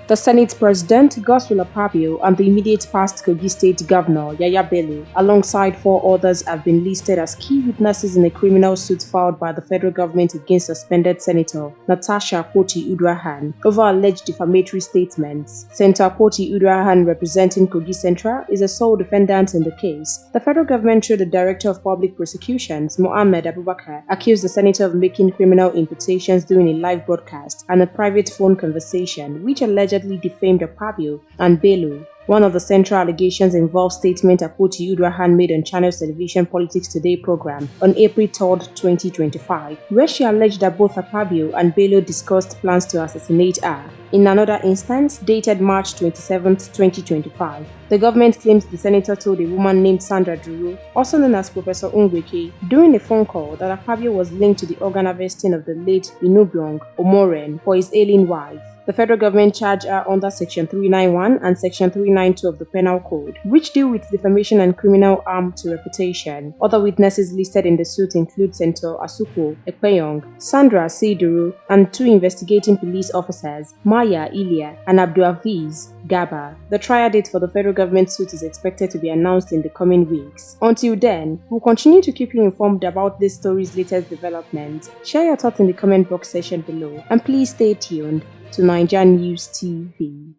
The Senate President, Godswill Akpabio, and the immediate past Kogi State Governor, Yahaya Bello, alongside 4 others, have been listed as key witnesses in a criminal suit filed by the federal government against suspended Senator Natasha Akpabio over alleged defamatory statements. Senator Akpabio, representing Kogi Central, is a sole defendant in the case. The federal government, through the Director of Public Prosecutions, Mohammed Abubakar, accused the senator of making criminal imputations during a live broadcast and a private phone conversation, which allegedly defamed Akpabio and Bello. One of the central allegations involves statement Akpabio made on Channel's Television Politics Today program on April 3, 2025, where she alleged that both Akpabio and Bello discussed plans to assassinate her. In another instance, dated March 27, 2025, the government claims the senator told a woman named Sandra Duru, also known as Professor Ungweke, during a phone call that Akpabio was linked to the organ harvesting of the late Inubiong Omoren for his ailing wife. The federal government charged her under Section 391 and Section 392 of the Penal Code, which deal with defamation and criminal harm to reputation. Other witnesses listed in the suit include Senator Asuko Ekpeyong, Sandra Seyduru, and 2 investigating police officers, Maya Ilia and Abdulaziz Gaba. The trial date for the federal government suit is expected to be announced in the coming weeks. Until then, we'll continue to keep you informed about this story's latest developments. Share your thoughts in the comment box section below, and please stay tuned to Naija News TV.